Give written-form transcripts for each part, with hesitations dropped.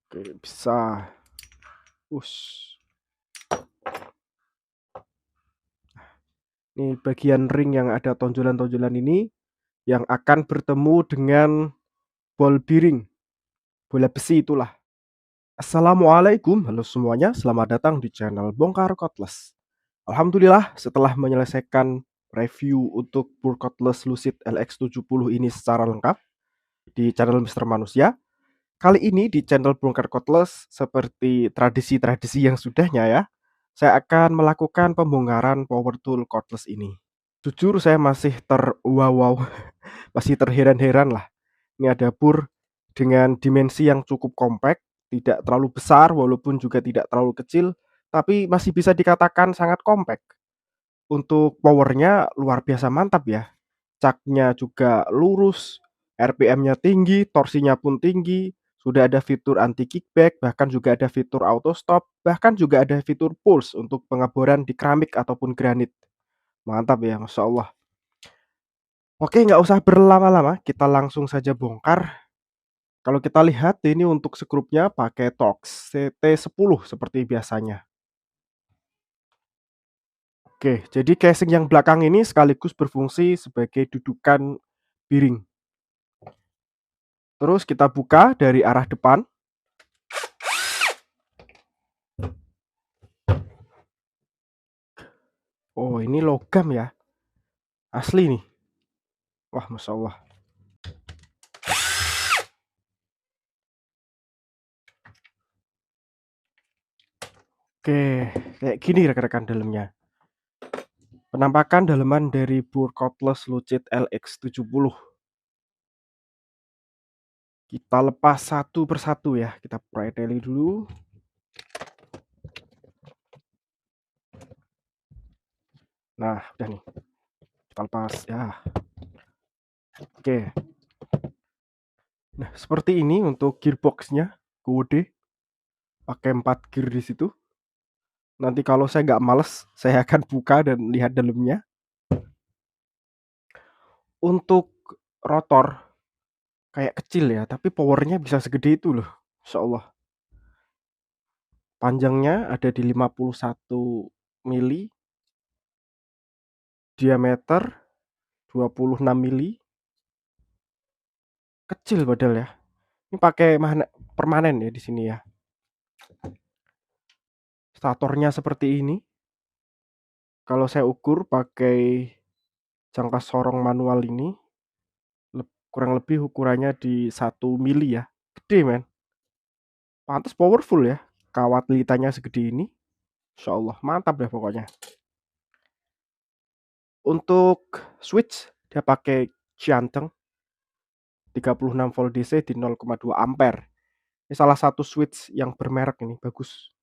Oke, bisa. Ush. Ini bagian ring yang ada tonjolan-tonjolan ini yang akan bertemu dengan ball bearing, bola besi itulah. Assalamualaikum, halo semuanya, selamat datang di channel Bongkar Cordless. Alhamdulillah, setelah menyelesaikan review untuk Pure Cordless Lucid LX70 ini secara lengkap di channel Mister Manusia, kali ini di channel Bongkar Cordless seperti tradisi-tradisi yang sudahnya ya, saya akan melakukan pembongkaran power tool cordless ini. Jujur saya masih terwow, masih terheran-heran lah. Ini ada Pure dengan dimensi yang cukup kompak, tidak terlalu besar walaupun juga tidak terlalu kecil, tapi masih bisa dikatakan sangat kompak. Untuk powernya luar biasa mantap ya. Caknya juga lurus, RPM-nya tinggi, torsinya pun tinggi, sudah ada fitur anti kickback, bahkan juga ada fitur auto stop, bahkan juga ada fitur pulse untuk pengeboran di keramik ataupun granit. Mantap ya, Masya Allah. Oke, nggak usah berlama-lama, kita langsung saja bongkar. Kalau kita lihat ini untuk skrupnya pakai Torx CT10 seperti biasanya. Oke, jadi casing yang belakang ini sekaligus berfungsi sebagai dudukan piring. Terus kita buka dari arah depan. Oh, ini logam ya. Asli nih. Wah, Masya Allah. Oke, kayak gini rekan-rekan dalamnya. Penampakan dalaman dari Pure Cordless Lucid LX70. Kita lepas satu persatu ya. Kita preteli dulu. Nah, udah nih. Kita lepas ya. Oke. Nah, seperti ini untuk gearboxnya. Gede. Pakai 4 gear di situ. Nanti kalau saya nggak males, saya akan buka dan lihat dalamnya. Untuk rotor kayak kecil ya, tapi powernya bisa segede itu loh. Insya Allah. Panjangnya ada di 51 mili, diameter 26 mili. Kecil padahal ya. Ini pakai permanen ya di sini ya. Statornya seperti ini. Kalau saya ukur pakai jangka sorong manual ini, kurang lebih ukurannya di 1 mili ya. Gede men. Pantas powerful ya. Kawat lilitannya segede ini. Insya Allah mantap deh pokoknya. Untuk switch dia pakai Chianteng 36 volt DC di 0,2 ampere. Ini salah satu switch yang bermerek ini bagus.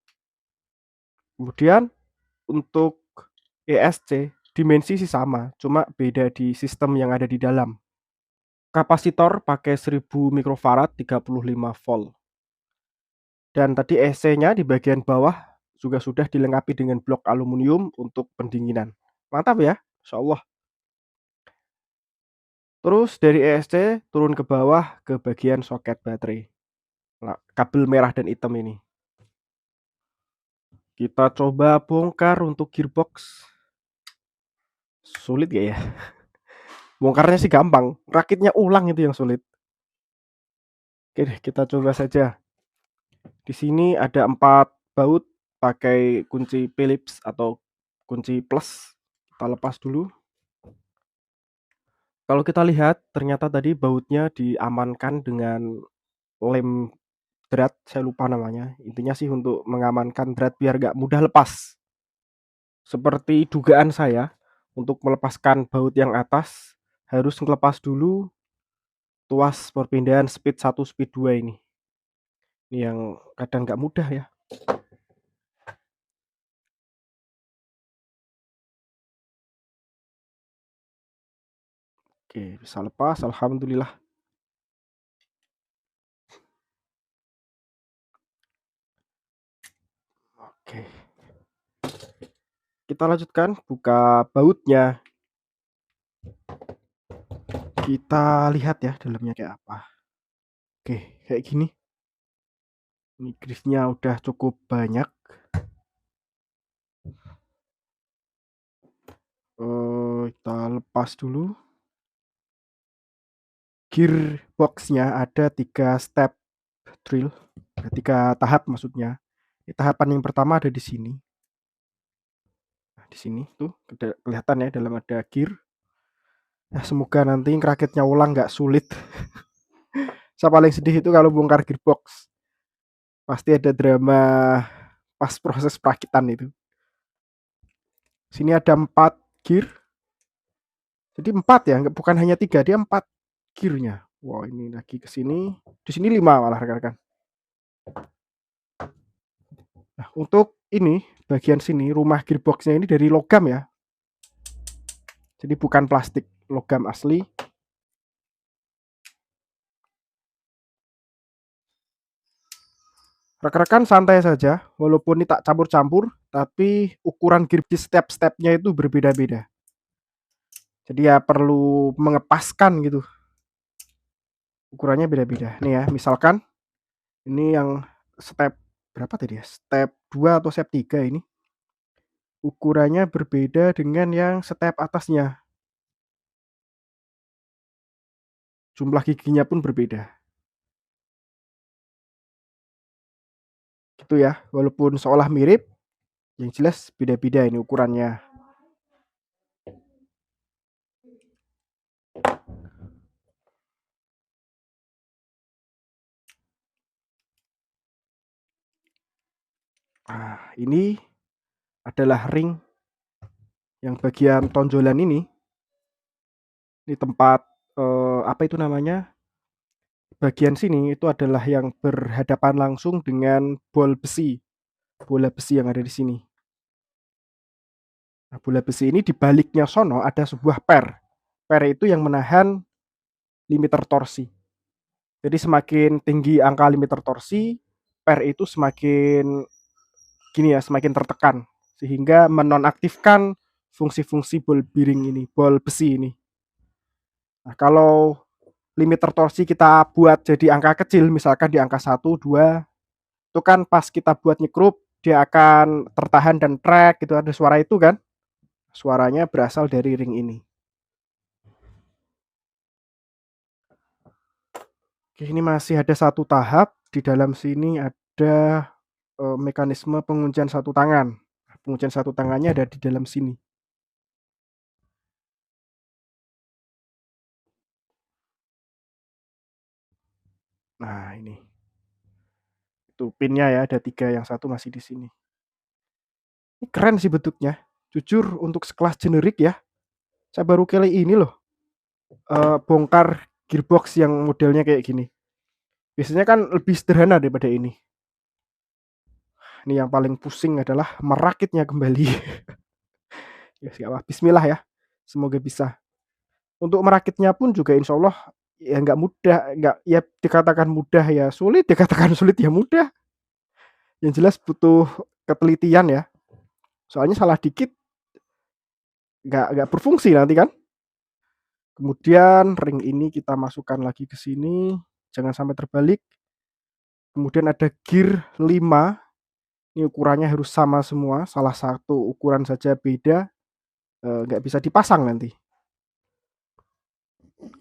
Kemudian untuk ESC dimensi sih sama, cuma beda di sistem yang ada di dalam. Kapasitor pakai 1000 mikrofarad 35 volt. Dan tadi ESC-nya di bagian bawah juga sudah dilengkapi dengan blok aluminium untuk pendinginan. Mantap ya, Insya Allah. Terus dari ESC turun ke bawah ke bagian soket baterai. Nah, kabel merah dan hitam ini. Kita coba bongkar untuk gearbox. Sulit gak ya? Bongkarnya sih gampang, rakitnya ulang itu yang sulit. Oke deh, kita coba saja. Di sini ada 4 baut pakai kunci Phillips atau kunci plus. Kita lepas dulu. Kalau kita lihat, ternyata tadi bautnya diamankan dengan lem drat, saya lupa namanya. Intinya sih untuk mengamankan drat biar gak mudah lepas. Seperti dugaan saya, untuk melepaskan baut yang atas, harus ngelepas dulu tuas perpindahan speed 1, speed 2 ini. Ini yang kadang gak mudah ya. Oke, bisa lepas, alhamdulillah. Oke. Kita lanjutkan buka bautnya. Kita lihat ya dalamnya kayak apa. Oke, kayak gini. Ini grease-nya udah cukup banyak. Kita lepas dulu. Gearbox-nya ada 3 step drill, 3 tahap maksudnya. Tahapan yang pertama ada di sini. Nah, di sini tuh kelihatan ya dalam ada gear. Ya, semoga nanti ngerakitnya ulang nggak sulit. Saya paling sedih itu kalau bongkar gearbox. Pasti ada drama pas proses perakitan itu. Sini ada 4 gear. Jadi 4 ya, bukan hanya 3, dia 4 gearnya. Wow, ini lagi ke sini. Di sini 5 malah rekan-rekan. Nah, untuk ini bagian sini rumah gearboxnya ini dari logam ya. Jadi bukan plastik, logam asli. Rekan-rekan santai saja, walaupun ini tak campur-campur, tapi ukuran gear di step-stepnya itu berbeda-beda. Jadi ya perlu mengepaskan gitu. Ukurannya beda-beda. Nih ya, misalkan ini yang step berapa tadi ya? Step 2 atau step 3 ini. Ukurannya berbeda dengan yang step atasnya. Jumlah giginya pun berbeda. Gitu ya, walaupun seolah mirip, yang jelas beda-beda ini ukurannya. Nah, ini adalah ring yang bagian tonjolan ini. Ini tempat apa itu namanya? Bagian sini itu adalah yang berhadapan langsung dengan bol besi, bola besi yang ada di sini. Nah, bola besi ini di baliknya sono ada sebuah per. Per itu yang menahan limiter torsi. Jadi semakin tinggi angka limiter torsi, per itu semakin gini ya, semakin tertekan sehingga menonaktifkan fungsi-fungsi ball bearing ini, ball besi ini. Nah, kalau limiter torsi kita buat jadi angka kecil, misalkan di angka 1, 2, itu kan pas kita buat nyekrup, dia akan tertahan dan track gitu, ada suara itu kan. Suaranya berasal dari ring ini. Oke, ini masih ada satu tahap, di dalam sini ada mekanisme penguncian satu tangan. Penguncian satu tangannya ada di dalam sini. Nah, ini. Itu pinnya ya, ada 3, yang satu masih di sini. Ini keren sih bentuknya. Jujur untuk sekelas generik ya, saya baru kali ini loh bongkar gearbox yang modelnya kayak gini. Biasanya kan lebih sederhana daripada ini. Ini yang paling pusing adalah merakitnya kembali. Ya, siapa? Bismillah ya. Semoga bisa. Untuk merakitnya pun juga insya Allah ya nggak mudah, nggak ya dikatakan mudah ya sulit, dikatakan sulit ya mudah. Yang jelas butuh ketelitian ya. Soalnya salah dikit nggak berfungsi nanti kan. Kemudian ring ini kita masukkan lagi ke sini, jangan sampai terbalik. Kemudian ada gear 5, ini ukurannya harus sama semua, salah satu ukuran saja beda, nggak bisa dipasang nanti.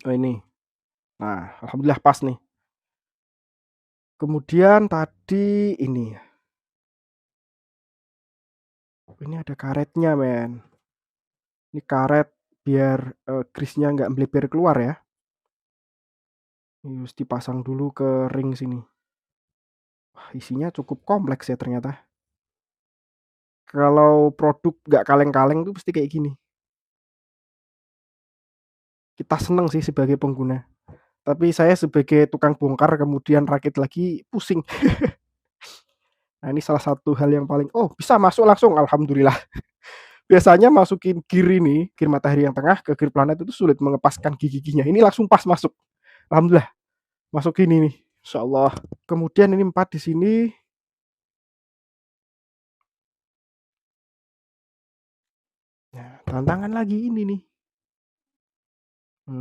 Oh ini, nah alhamdulillah pas nih. Kemudian tadi ini ada karetnya men. Ini karet biar grease-nya nggak melebar keluar ya. Ini harus dipasang dulu ke ring sini. Wah, isinya cukup kompleks ya ternyata. Kalau produk nggak kaleng-kaleng tuh pasti kayak gini. Kita seneng sih sebagai pengguna. Tapi saya sebagai tukang bongkar kemudian rakit lagi pusing. Nah, ini salah satu hal yang paling bisa masuk langsung alhamdulillah. Biasanya masukin gear ini, gear matahari yang tengah ke gear planet itu sulit mengepaskan gigi-giginya. Ini langsung pas masuk. Alhamdulillah. Masuk ini nih. Insyaallah. Kemudian ini 4 di sini. Nah, tantangan lagi ini nih.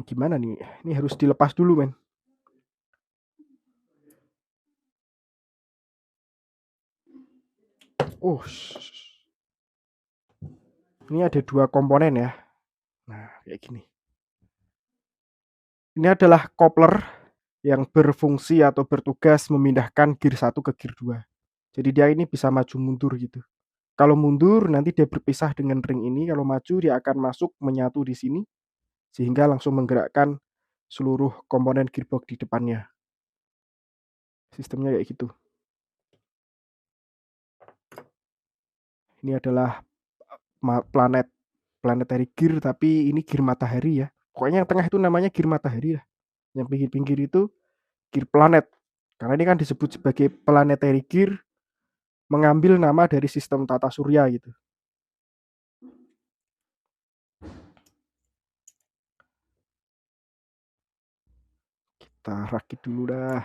Gimana nih? Ini harus dilepas dulu, men. Oh, ini ada dua komponen ya. Nah, kayak gini. Ini adalah coupler yang berfungsi atau bertugas memindahkan gear 1 ke gear 2. Jadi dia ini bisa maju mundur gitu. Kalau mundur nanti dia berpisah dengan ring ini, kalau maju dia akan masuk menyatu di sini sehingga langsung menggerakkan seluruh komponen gearbox di depannya. Sistemnya kayak gitu. Ini adalah planetary gear, tapi ini gear matahari ya. Pokoknya yang tengah itu namanya gear matahari lah. Yang pinggir-pinggir itu gear planet. Karena ini kan disebut sebagai planetary gear, mengambil nama dari sistem tata surya gitu. Kita rakit dulu dah.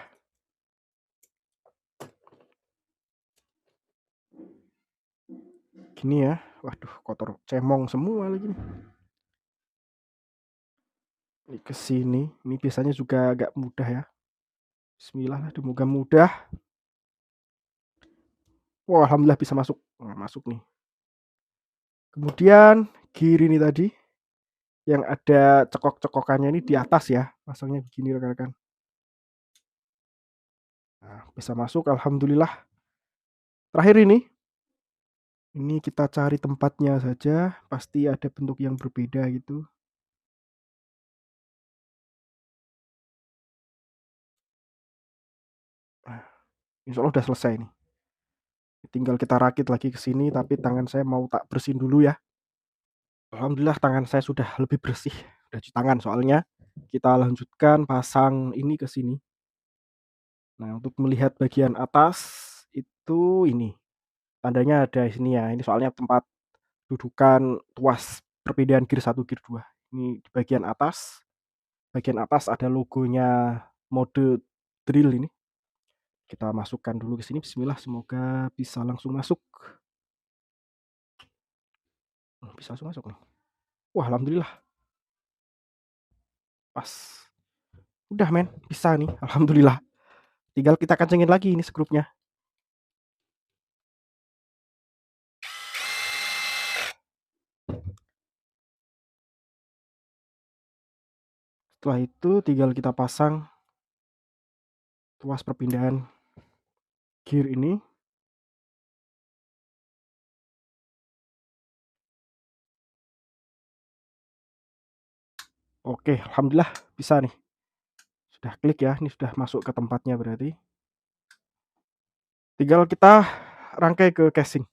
Gini ya. Waduh, kotor cemong semua lagi nih. Ini ke sini. Ini biasanya juga agak mudah ya. Bismillah, semoga mudah. Wah, alhamdulillah bisa masuk. Nah, masuk nih. Kemudian gear ini tadi yang ada cekok-cekokannya ini di atas ya. Pasangnya begini rekan-rekan. Nah, bisa masuk alhamdulillah. Terakhir ini kita cari tempatnya saja, pasti ada bentuk yang berbeda gitu. Nah, insya Allah udah selesai nih. Tinggal kita rakit lagi ke sini, tapi tangan saya mau tak bersihin dulu ya. Alhamdulillah tangan saya sudah lebih bersih. Udah cuci tangan soalnya. Kita lanjutkan pasang ini ke sini. Nah, untuk melihat bagian atas itu ini. Tandanya ada di sini ya. Ini soalnya tempat dudukan tuas perbedaan gear 1 gear 2. Ini di bagian atas. Bagian atas ada logonya mode drill ini. Kita masukkan dulu ke sini. Bismillah, semoga bisa langsung masuk. Bisa langsung masuk nih. Wah, alhamdulillah. Pas. Udah men, bisa nih. Alhamdulillah. Tinggal kita kencengin lagi ini skrupnya. Setelah itu tinggal kita pasang tuas perpindahan gear ini. Oke, alhamdulillah bisa nih. Sudah klik ya, ini sudah masuk ke tempatnya berarti. Tinggal kita rangkai ke casing.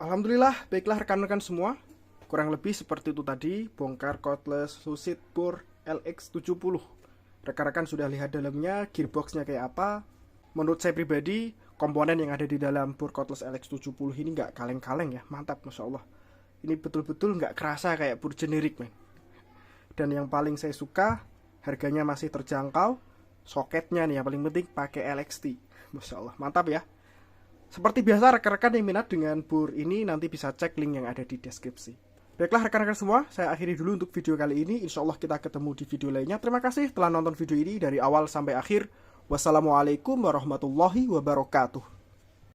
Alhamdulillah, baiklah rekan-rekan semua. Kurang lebih seperti itu tadi, bongkar cordless Lucid Bore LX70. Rekan-rekan sudah lihat dalamnya, gearboxnya kayak apa. Menurut saya pribadi, komponen yang ada di dalam Bore cordless LX70 ini nggak kaleng-kaleng ya, mantap, Masya Allah. Ini betul-betul nggak kerasa kayak Bore generik, men. Dan yang paling saya suka, harganya masih terjangkau. Soketnya nih yang paling penting pakai LXT. Masya Allah, mantap ya. Seperti biasa, rekan-rekan yang minat dengan bur ini nanti bisa cek link yang ada di deskripsi. Baiklah rekan-rekan semua, saya akhiri dulu untuk video kali ini. Insya Allah kita ketemu di video lainnya. Terima kasih telah nonton video ini dari awal sampai akhir. Wassalamualaikum warahmatullahi wabarakatuh.